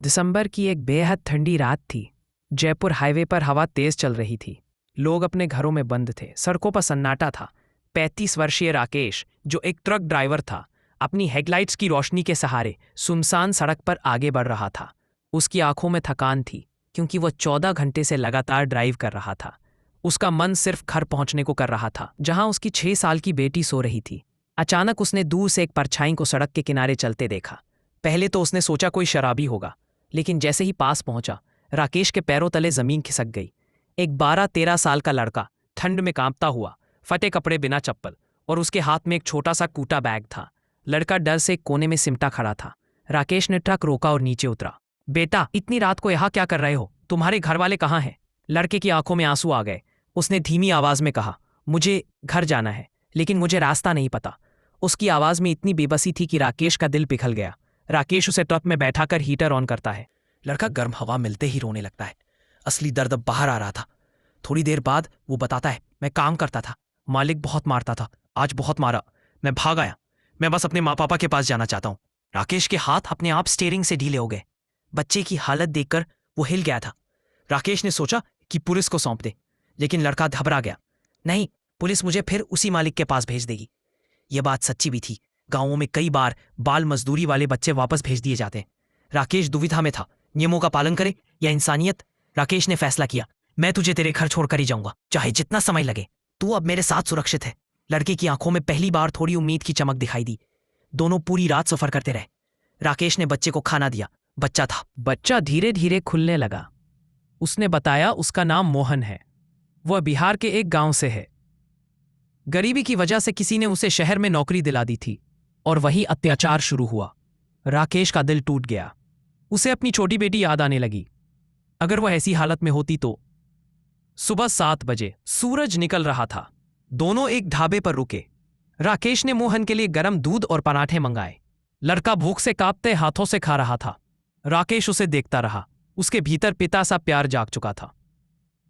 दिसंबर की एक बेहद ठंडी रात थी। जयपुर हाईवे पर हवा तेज चल रही थी। लोग अपने घरों में बंद थे। सड़कों पर सन्नाटा था। 35 वर्षीय राकेश, जो एक ट्रक ड्राइवर था, अपनी हेडलाइट्स की रोशनी के सहारे सुनसान सड़क पर आगे बढ़ रहा था। उसकी आंखों में थकान थी, क्योंकि वह 14 घंटे से लगातार ड्राइव कर रहा था। उसका मन सिर्फ घर पहुंचने को कर रहा था, जहां उसकी 6 साल की बेटी सो रही थी। अचानक उसने दूर से एक परछाई को सड़क के किनारे चलते देखा। पहले तो उसने सोचा कोई शराबी होगा, लेकिन जैसे ही पास पहुंचा, राकेश के पैरों तले जमीन खिसक गई। एक 12-13 साल का लड़का, ठंड में कांपता हुआ, फटे कपड़े, बिना चप्पल, और उसके हाथ में एक छोटा सा कूटा बैग था। लड़का डर से एक कोने में सिमटा खड़ा था। राकेश ने ट्रक रोका और नीचे उतरा। बेटा, इतनी रात को यहाँ क्या कर रहे हो? तुम्हारे घर वाले कहाँ हैं? लड़के की आंखों में आंसू आ गए। उसने धीमी आवाज में कहा, मुझे घर जाना है, लेकिन मुझे रास्ता नहीं पता। उसकी आवाज में इतनी बेबसी थी कि राकेश का दिल पिघल गया। राकेश उसे ट्रक में बैठाकर हीटर ऑन करता है। लड़का गर्म हवा मिलते ही रोने लगता है। असली दर्द अब बाहर आ रहा था। थोड़ी देर बाद वो बताता है, मैं काम करता था, मालिक बहुत मारता था, आज बहुत मारा, मैं भाग आया, मैं बस अपने माँ पापा के पास जाना चाहता हूँ। राकेश के हाथ अपने आप स्टीयरिंग से ढीले हो गए। बच्चे की हालत देखकर वो हिल गया था। राकेश ने सोचा कि पुलिस को सौंप दे, लेकिन लड़का घबरा गया। नहीं, पुलिस मुझे फिर उसी मालिक के पास भेज देगी। यह बात सच्ची भी थी। गांवों में कई बार बाल मजदूरी वाले बच्चे वापस भेज दिए जाते हैं। राकेश दुविधा में था, नियमों का पालन करे या इंसानियत। राकेश ने फैसला किया, मैं तुझे तेरे घर छोड़कर ही जाऊंगा, चाहे जितना समय लगे। तू अब मेरे साथ सुरक्षित है। लड़के की आंखों में पहली बार थोड़ी उम्मीद की चमक दिखाई दी। दोनों पूरी रात सफर करते रहे। राकेश ने बच्चे को खाना दिया। बच्चा था। बच्चा धीरे धीरे खुलने लगा। उसने बताया उसका नाम मोहन है। वह बिहार के एक गांव से है। गरीबी की वजह से किसी ने उसे शहर में नौकरी दिला दी थी, और वही अत्याचार शुरू हुआ। राकेश का दिल टूट गया। उसे अपनी छोटी बेटी याद आने लगी। अगर वह ऐसी हालत में होती तो। सुबह 7 बजे सूरज निकल रहा था। दोनों एक ढाबे पर रुके। राकेश ने मोहन के लिए गर्म दूध और पराठे मंगाए। लड़का भूख से कांपते हाथों से खा रहा था। राकेश उसे देखता रहा। उसके भीतर पिता सा प्यार जाग चुका था।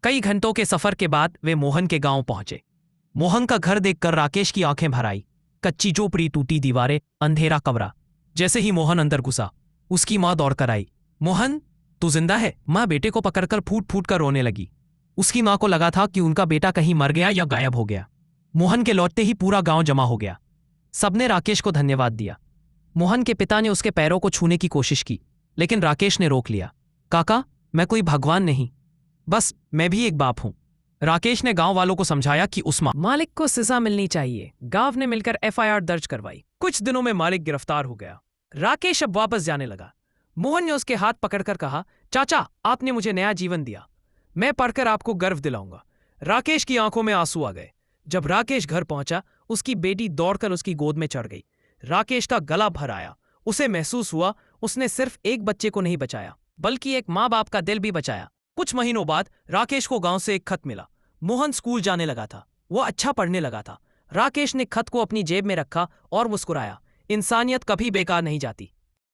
कई घंटों के सफर के बाद वे मोहन के गांव पहुंचे। मोहन का घर देखकर राकेश की आंखें भर आई। कच्ची झोपड़ी, टूटी दीवारें, अंधेरा कमरा। जैसे ही मोहन अंदर घुसा, उसकी मां दौड़कर आई। मोहन, तू जिंदा है? मां बेटे को पकड़कर फूट फूट कर रोने लगी। उसकी मां को लगा था कि उनका बेटा कहीं मर गया या गायब हो गया। मोहन के लौटते ही पूरा गांव जमा हो गया। सबने राकेश को धन्यवाद दिया। मोहन के पिता ने उसके पैरों को छूने की कोशिश की, लेकिन राकेश ने रोक लिया। काका, मैं कोई भगवान नहीं, बस मैं भी एक बाप हूं। राकेश ने गांव वालों को समझाया कि उस मालिक को सजा मिलनी चाहिए। गांव ने मिलकर एफआईआर दर्ज करवाई। कुछ दिनों में मालिक गिरफ्तार हो गया। राकेश अब वापस जाने लगा। मोहन ने उसके हाथ पकड़कर कहा, चाचा, आपने मुझे नया जीवन दिया, मैं पढ़कर आपको गर्व दिलाऊंगा। राकेश की आंखों में आंसू आ गए। जब राकेश घर पहुंचा, उसकी बेटी दौड़कर उसकी गोद में चढ़ गई। राकेश का गला भर आया। उसे महसूस हुआ उसने सिर्फ एक बच्चे को नहीं बचाया, बल्कि एक माँ बाप का दिल भी बचाया। कुछ महीनों बाद राकेश को गांव से एक खत मिला। मोहन स्कूल जाने लगा था। वो अच्छा पढ़ने लगा था। राकेश ने खत को अपनी जेब में रखा और मुस्कुराया। इंसानियत कभी बेकार नहीं जाती।